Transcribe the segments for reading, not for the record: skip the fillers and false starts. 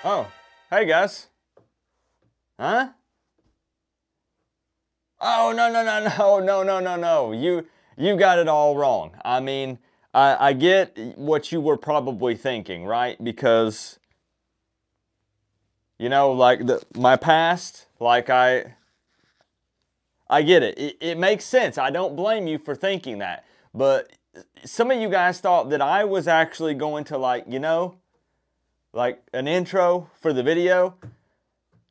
Oh, hey guys. Huh? Oh, no. You got it all wrong. I mean, I get what you were probably thinking, right? Because, you know, like my past, like I get it. It makes sense. I don't blame you for thinking that. But some of you guys thought that I was actually going to, like, you know, like an intro for the video.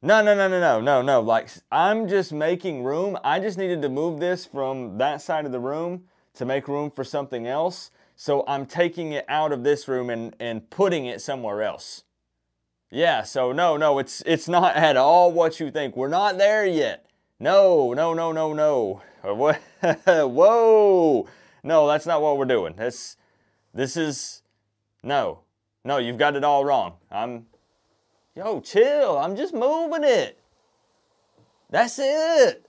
No. Like, I'm just making room. I just needed to move this from that side of the room to make room for something else. So I'm taking it out of this room and putting it somewhere else. Yeah, so no, it's not at all what you think. We're not there yet. No. What? Whoa. No, that's not what we're doing. This is, no, you've got it all wrong. Yo, chill. I'm just moving it. That's it.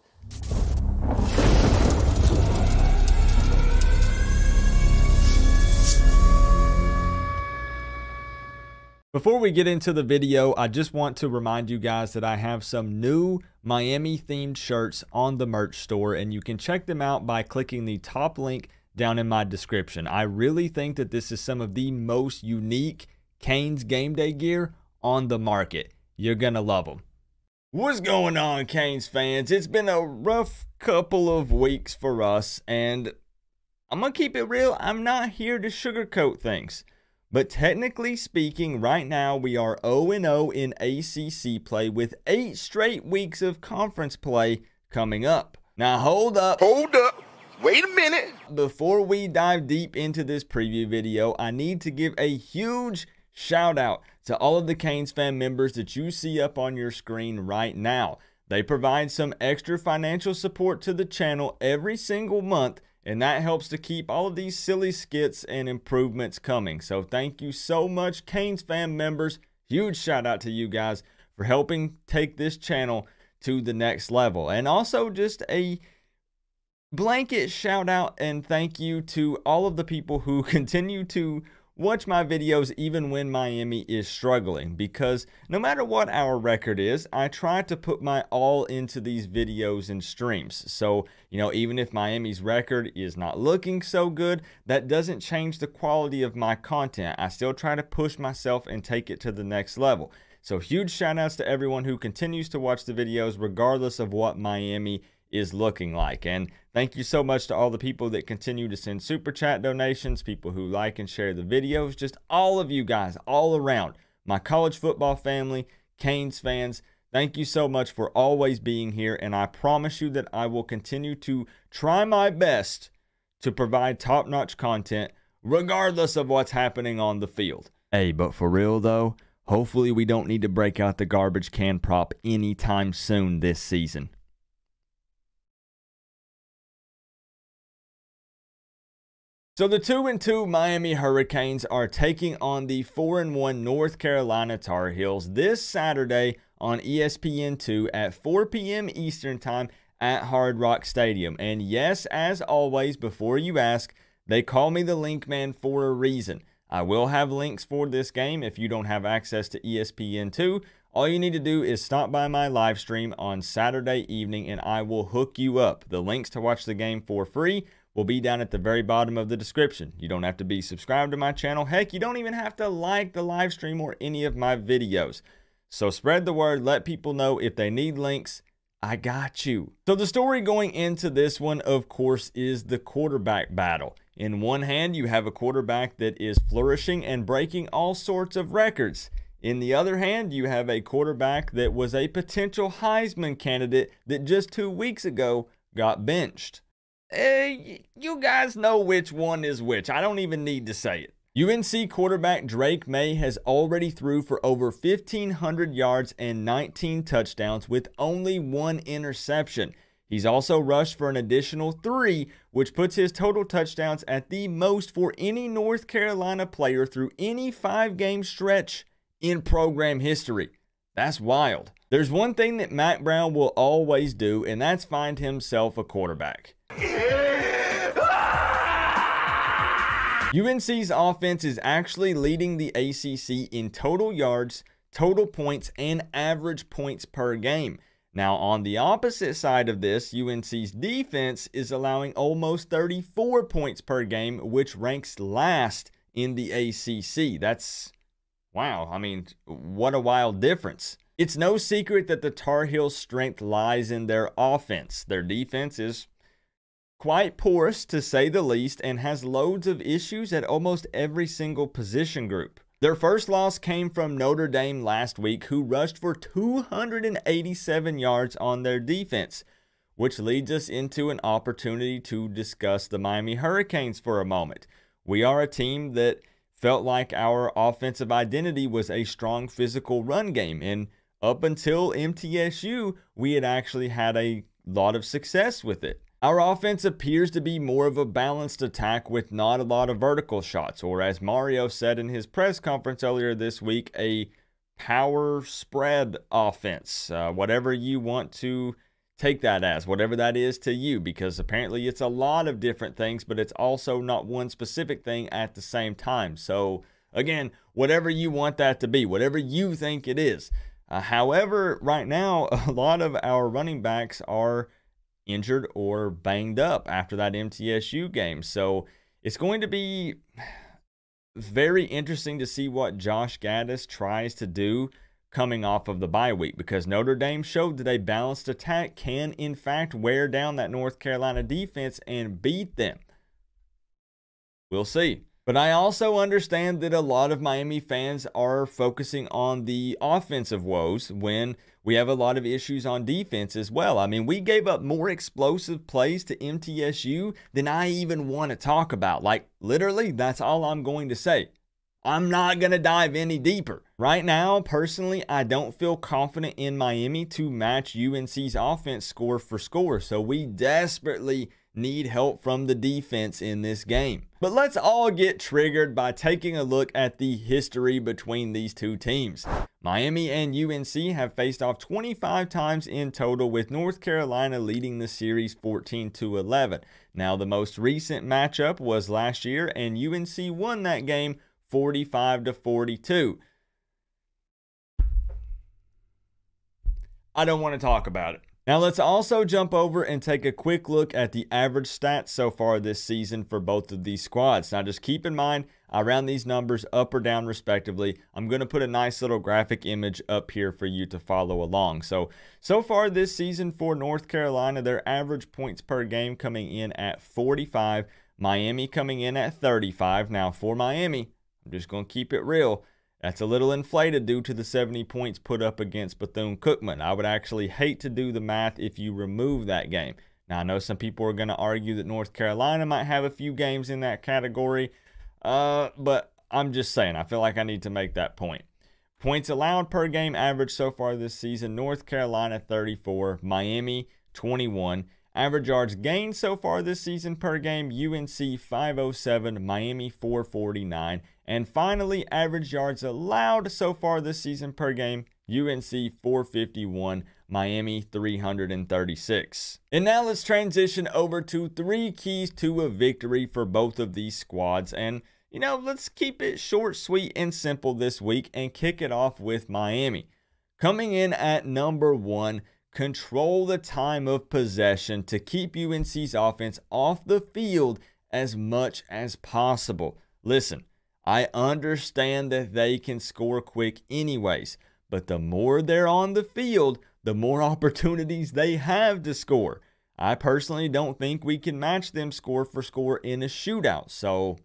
Before we get into the video, I just want to remind you guys that I have some new Miami themed shirts on the merch store, and you can check them out by clicking the top link down in my description. I really think that this is some of the most unique Canes game day gear on the market. You're gonna love them. What's going on, Canes fans? It's been a rough couple of weeks for us, and I'm gonna keep it real. I'm not here to sugarcoat things. But technically speaking, right now we are 0-0 in ACC play with 8 straight weeks of conference play coming up. Now hold up. Wait a minute. Before we dive deep into this preview video, I need to give a huge shout out to all of the Canes fan members that you see up on your screen right now. They provide some extra financial support to the channel every single month, and that helps to keep all of these silly skits and improvements coming. So thank you so much, Canes fan members. Huge shout out to you guys for helping take this channel to the next level. And also just a blanket shout out and thank you to all of the people who continue to watch my videos even when Miami is struggling, because no matter what our record is, I try to put my all into these videos and streams. So, you know, even if Miami's record is not looking so good, that doesn't change the quality of my content. I still try to push myself and take it to the next level. So huge shout outs to everyone who continues to watch the videos regardless of what Miami is looking like. And thank you so much to all the people that continue to send super chat donations, people who like and share the videos, just all of you guys all around, my college football family, Canes fans. Thank you so much for always being here, and I promise you that I will continue to try my best to provide top-notch content regardless of what's happening on the field. Hey, but for real though, hopefully we don't need to break out the garbage can prop anytime soon this season. So the 2-2 Miami Hurricanes are taking on the 4-1 North Carolina Tar Heels this Saturday on ESPN2 at 4 p.m. Eastern Time at Hard Rock Stadium. And yes, as always, before you ask, they call me the link man for a reason. I will have links for this game if you don't have access to ESPN2. All you need to do is stop by my live stream on Saturday evening and I will hook you up. The links to watch the game for free will be down at the very bottom of the description. You don't have to be subscribed to my channel. Heck, you don't even have to like the live stream or any of my videos. So spread the word, let people know if they need links. I got you. So the story going into this one, of course, is the quarterback battle. In one hand, you have a quarterback that is flourishing and breaking all sorts of records. In the other hand, you have a quarterback that was a potential Heisman candidate that just 2 weeks ago got benched. You guys know which one is which. I don't even need to say it. UNC quarterback Drake May has already threw for over 1,500 yards and 19 touchdowns with only 1 interception. He's also rushed for an additional 3, which puts his total touchdowns at the most for any North Carolina player through any 5-game stretch in program history. That's wild. There's one thing that Mac Brown will always do, and that's find himself a quarterback. UNC's offense is actually leading the ACC in total yards, total points and average points per game. Now, on the opposite side of this, UNC's defense is allowing almost 34 points per game, which ranks last in the ACC. That's, wow, I mean, what a wild difference. It's no secret that the Tar Heels' strength lies in their offense. Their defense is quite porous, to say the least, and has loads of issues at almost every single position group. Their first loss came from Notre Dame last week, who rushed for 287 yards on their defense, which leads us into an opportunity to discuss the Miami Hurricanes for a moment. We are a team that felt like our offensive identity was a strong physical run game, and up until MTSU, we had actually had a lot of success with it. Our offense appears to be more of a balanced attack with not a lot of vertical shots, or as Mario said in his press conference earlier this week, a power spread offense. Whatever you want to take that as, whatever that is to you, because apparently it's a lot of different things, but it's also not one specific thing at the same time. So again, whatever you want that to be, whatever you think it is. However, right now, a lot of our running backs are injured or banged up after that MTSU game. So it's going to be very interesting to see what Josh Gaddis tries to do coming off of the bye week, because Notre Dame showed that a balanced attack can in fact wear down that North Carolina defense and beat them. We'll see. But I also understand that a lot of Miami fans are focusing on the offensive woes when we have a lot of issues on defense as well. I mean, we gave up more explosive plays to MTSU than I even want to talk about. Like, literally, that's all I'm going to say. I'm not going to dive any deeper. Right now, personally, I don't feel confident in Miami to match UNC's offense score for score. So we desperately need help from the defense in this game. But let's all get triggered by taking a look at the history between these two teams. Miami and UNC have faced off 25 times in total, with North Carolina leading the series 14-11. Now, the most recent matchup was last year, and UNC won that game 45-42. I don't want to talk about it. Now let's also jump over and take a quick look at the average stats so far this season for both of these squads. Now just keep in mind, I round these numbers up or down respectively. I'm going to put a nice little graphic image up here for you to follow along. So far this season for North Carolina, their average points per game coming in at 45. Miami coming in at 35. Now for Miami, I'm just going to keep it real. That's a little inflated due to the 70 points put up against Bethune-Cookman. I would actually hate to do the math if you remove that game. Now, I know some people are going to argue that North Carolina might have a few games in that category, but I'm just saying, I feel like I need to make that point. Points allowed per game average so far this season, North Carolina 34, Miami 21. Average yards gained so far this season per game, UNC 507, Miami 449. And finally, average yards allowed so far this season per game, UNC 451, Miami 336. And now let's transition over to 3 keys to a victory for both of these squads. And, you know, let's keep it short, sweet, and simple this week and kick it off with Miami. Coming in at number 1, control the time of possession to keep UNC's offense off the field as much as possible. Listen, I understand that they can score quick anyways, but the more they're on the field, the more opportunities they have to score. I personally don't think we can match them score for score in a shootout. So,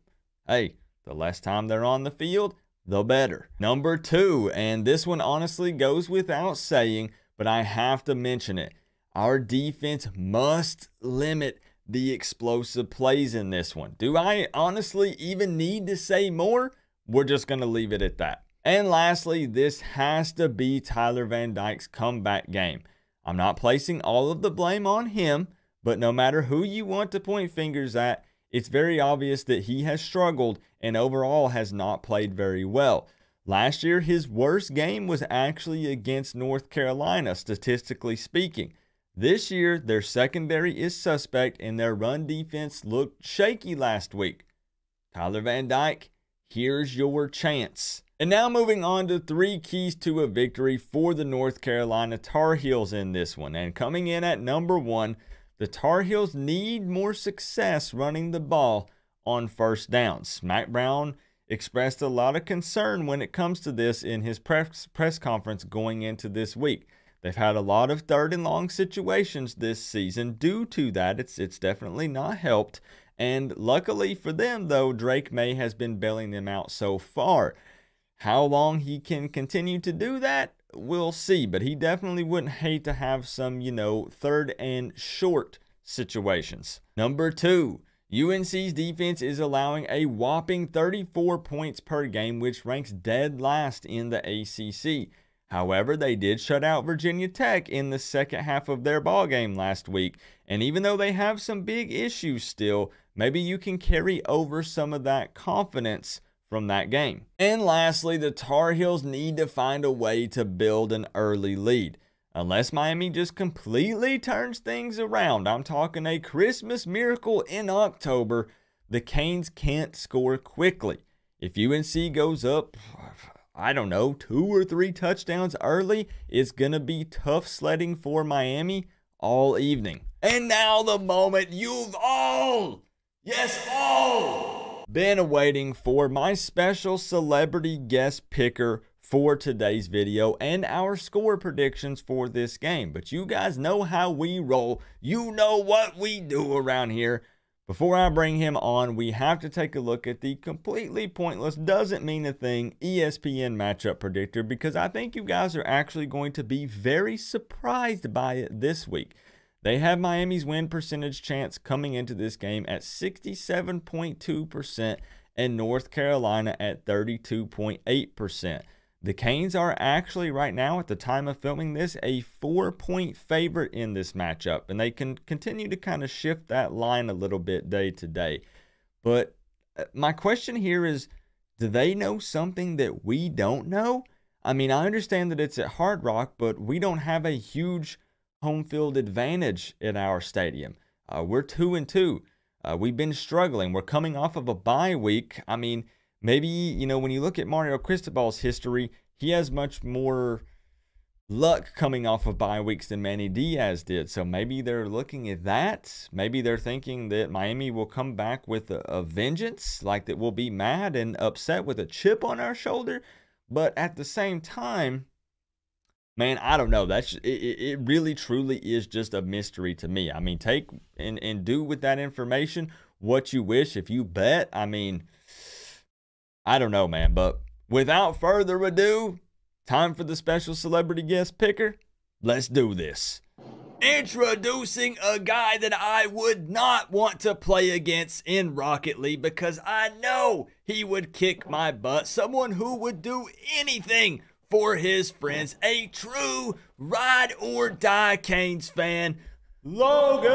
hey, the less time they're on the field, the better. Number 2, and this one honestly goes without saying, but I have to mention it. Our defense must limit the explosive plays in this one. Do I honestly even need to say more? We're just going to leave it at that. And lastly, this has to be Tyler Van Dyke's comeback game. I'm not placing all of the blame on him, but no matter who you want to point fingers at, it's very obvious that he has struggled and overall has not played very well. Last year, his worst game was actually against North Carolina, statistically speaking. This year, their secondary is suspect and their run defense looked shaky last week. Tyler Van Dyke, here's your chance. And now moving on to 3 keys to a victory for the North Carolina Tar Heels in this one. And coming in at number 1, the Tar Heels need more success running the ball on first downs. Mack Brown expressed a lot of concern when it comes to this in his press conference going into this week. They've had a lot of 3rd and long situations this season. Due to that, it's definitely not helped. And luckily for them, though, Drake May has been bailing them out so far. How long he can continue to do that, we'll see. But he definitely wouldn't hate to have some, 3rd and short situations. Number 2, UNC's defense is allowing a whopping 34 points per game, which ranks dead last in the ACC. However, they did shut out Virginia Tech in the second half of their ball game last week. And even though they have some big issues still, maybe you can carry over some of that confidence from that game. And lastly, the Tar Heels need to find a way to build an early lead. Unless Miami just completely turns things around, I'm talking a Christmas miracle in October, the Canes can't score quickly. If UNC goes up, I don't know, 2 or 3 touchdowns early, it's going to be tough sledding for Miami all evening. And now the moment you've all, yes all, been awaiting for, my special celebrity guest picker for today's video and our score predictions for this game. But you guys know how we roll. You know what we do around here. Before I bring him on, we have to take a look at the completely pointless, doesn't mean a thing, ESPN matchup predictor, because I think you guys are actually going to be very surprised by it this week. They have Miami's win percentage chance coming into this game at 67.2% and North Carolina at 32.8%. The Canes are actually right now, at the time of filming this, a 4-point favorite in this matchup, and they can continue to kind of shift that line a little bit day to day. But my question here is, do they know something that we don't know? I mean, I understand that it's at Hard Rock, but we don't have a huge home field advantage in our stadium. We're 2-2. We've been struggling. We're coming off of a bye week. I mean, maybe, when you look at Mario Cristobal's history, he has much more luck coming off of bye weeks than Manny Diaz did. So maybe they're looking at that. Maybe they're thinking that Miami will come back with a vengeance, like that we'll be mad and upset with a chip on our shoulder. But at the same time, man, I don't know. It really truly is just a mystery to me. I mean, take and do with that information what you wish. If you bet, I mean, I don't know, man. But without further ado, time for the special celebrity guest picker. Let's do this. Introducing a guy that I would not want to play against in Rocket League because I know he would kick my butt. Someone who would do anything for his friends. A true ride or die Canes fan, Logan!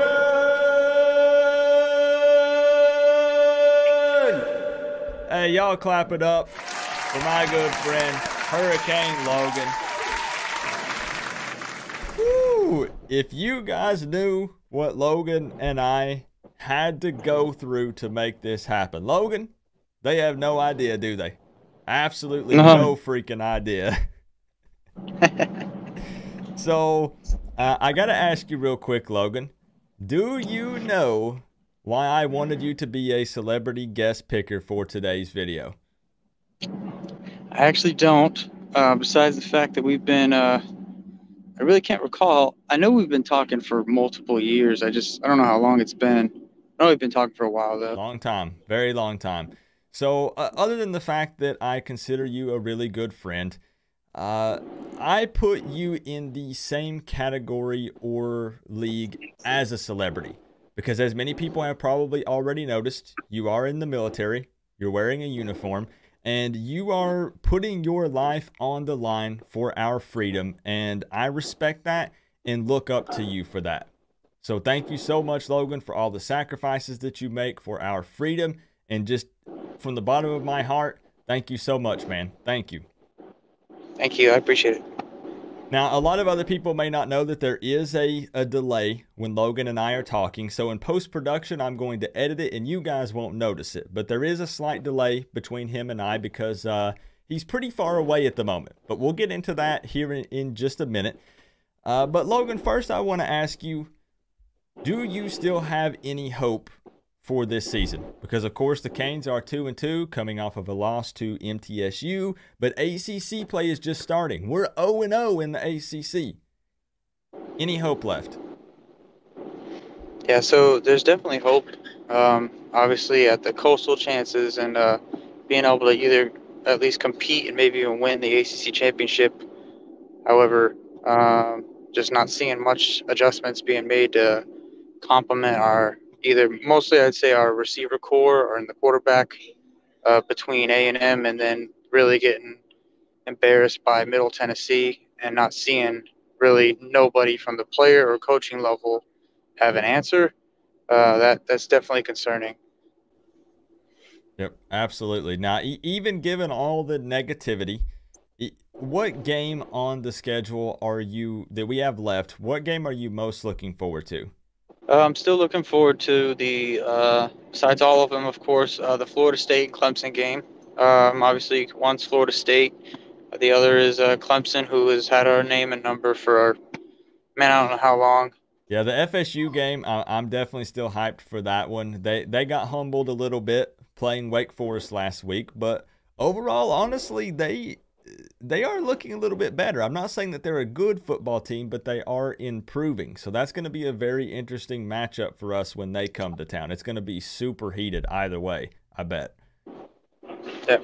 Hey, y'all clap it up for my good friend, Hurricane Logan. Woo! If you guys knew what Logan and I had to go through to make this happen. Logan, they have no idea, do they? Absolutely no freaking idea. So, I got to ask you real quick, Logan. Do you know why I wanted you to be a celebrity guest picker for today's video? I actually don't. Besides the fact that we've been, I really can't recall. I know we've been talking for multiple years. I don't know how long it's been. I know we've been talking for a while, though. Long time. Very long time. So, other than the fact that I consider you a really good friend, I put you in the same category or league as a celebrity. Because as many people have probably already noticed, you are in the military, you're wearing a uniform, and you are putting your life on the line for our freedom. And I respect that and look up to you for that. So thank you so much, Logan, for all the sacrifices that you make for our freedom. And just from the bottom of my heart, thank you so much, man. Thank you. Thank you. I appreciate it. Now, a lot of other people may not know that there is a delay when Logan and I are talking. So in post-production, I'm going to edit it and you guys won't notice it. But there is a slight delay between him and I because he's pretty far away at the moment, but we'll get into that here in just a minute. But Logan, first I want to ask you, do you still have any hope for this season? Because of course the Canes are 2-2 coming off of a loss to MTSU, but ACC play is just starting. We're 0-0 in the ACC. Any hope left? Yeah, so there's definitely hope. Obviously, at the coastal chances and being able to either at least compete and maybe even win the ACC championship. However, just not seeing much adjustments being made to complement our mostly I'd say our receiver core or in the quarterback between A&M and then really getting embarrassed by Middle Tennessee and not seeing really nobody from the player or coaching level have an answer. That's definitely concerning. Yep, absolutely. Now, even given all the negativity, what game on the schedule that we have left? What game are you most looking forward to? I'm still looking forward to besides all of them, of course, the Florida State Clemson game. Obviously, one's Florida State, the other is Clemson, who has had our name and number for man, I don't know how long. Yeah, the FSU game, I'm definitely still hyped for that one. They got humbled a little bit playing Wake Forest last week, but overall, honestly, they are looking a little bit better. I'm not saying that they're a good football team, but they are improving. So that's going to be a very interesting matchup for us when they come to town. It's going to be super heated either way, I bet. Yep.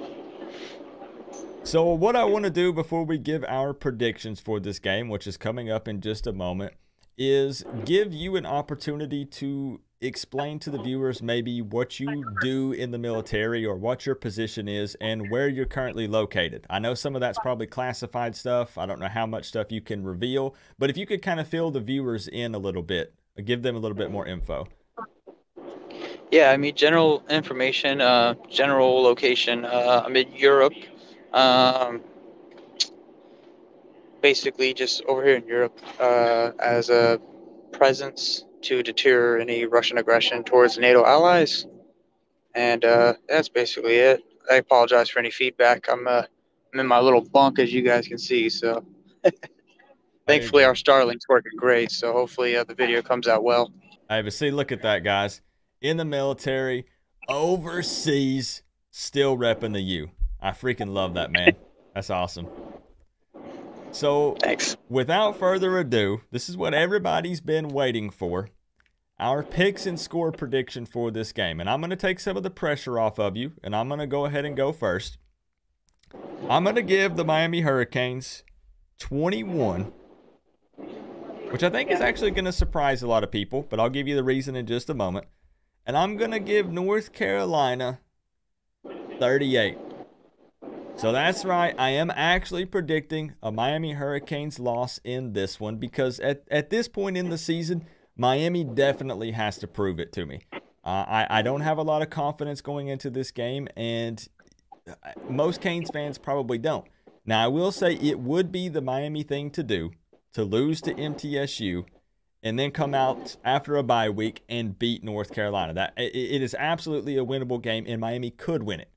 So what I want to do before we give our predictions for this game, which is coming up in just a moment, is give you an opportunity to explain to the viewers maybe what you do in the military or what your position is and where you're currently located. I know some of that's probably classified stuff. I don't know how much stuff you can reveal, but if you could kind of fill the viewers in a little bit, give them a little bit more info. Yeah, I mean, general information, general location. I'm in Europe. Um, Basically, just over here in Europe as a presence to deter any Russian aggression towards NATO allies. And that's basically it. I apologize for any feedback. I'm in my little bunk, as you guys can see. So thankfully, our Starlink's working great. So hopefully the video comes out well. Hey, but see, look at that, guys. In the military, overseas, still repping the U. I freaking love that, man. That's awesome. So, thanks. Without further ado, this is what everybody's been waiting for. Our picks and score prediction for this game. And I'm going to take some of the pressure off of you, and I'm going to go ahead and go first. I'm going to give the Miami Hurricanes 21, which I think is actually going to surprise a lot of people, but I'll give you the reason in just a moment. And I'm going to give North Carolina 38. So that's right, I am actually predicting a Miami Hurricanes loss in this one because at this point in the season, Miami definitely has to prove it to me. I don't have a lot of confidence going into this game, and most Canes fans probably don't. Now, I will say it would be the Miami thing to do to lose to MTSU and then come out after a bye week and beat North Carolina. It is absolutely a winnable game, and Miami could win it.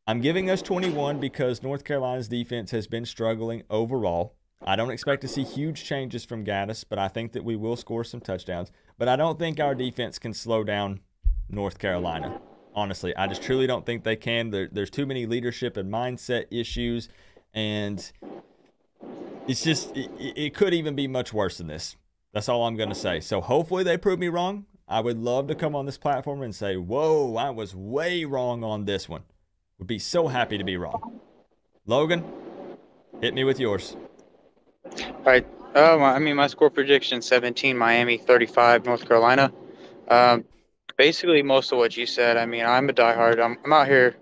I'm giving us 21 because North Carolina's defense has been struggling overall. I don't expect to see huge changes from Gaddis, but I think that we will score some touchdowns. But I don't think our defense can slow down North Carolina. Honestly, I just truly don't think they can. There's too many leadership and mindset issues, and it's just it could even be much worse than this. That's all I'm going to say. So hopefully they prove me wrong. I would love to come on this platform and say, whoa, I was way wrong on this one. Would be so happy to be wrong. Logan, hit me with yours. All right. I mean, my score prediction: 17 Miami, 35 North Carolina. Basically, most of what you said. I mean, I'm a diehard. I'm out here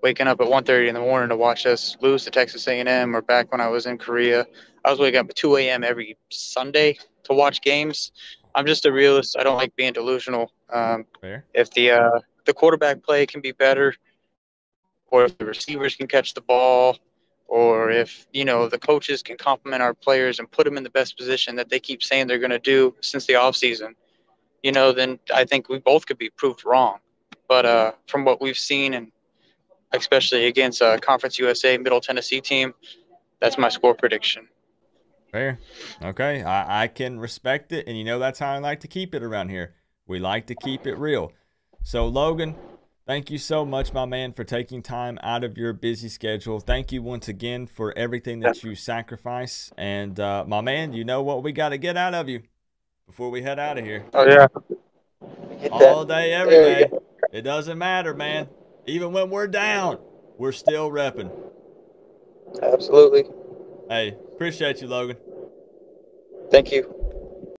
waking up at 1:30 in the morning to watch us lose to Texas A&M. Or back when I was in Korea, I was waking up at 2 a.m. every Sunday to watch games. I'm just a realist. I don't like being delusional. Fair. If the quarterback play can be better, or if the receivers can catch the ball, or if, the coaches can complement our players and put them in the best position that they keep saying they're going to do since the offseason, then I think we both could be proved wrong. But from what we've seen and especially against a Conference USA Middle Tennessee team. That's my score prediction. Fair. Okay. I can respect it. And you know, that's how I like to keep it around here. We like to keep it real. So, Logan, thank you so much, my man, for taking time out of your busy schedule. Thank you once again for everything that you sacrifice. And, my man, you know what we got to get out of you before we head out of here. Oh, yeah. All day, every day. It doesn't matter, man. Even when we're down, we're still repping. Absolutely. Hey, appreciate you, Logan. Thank you.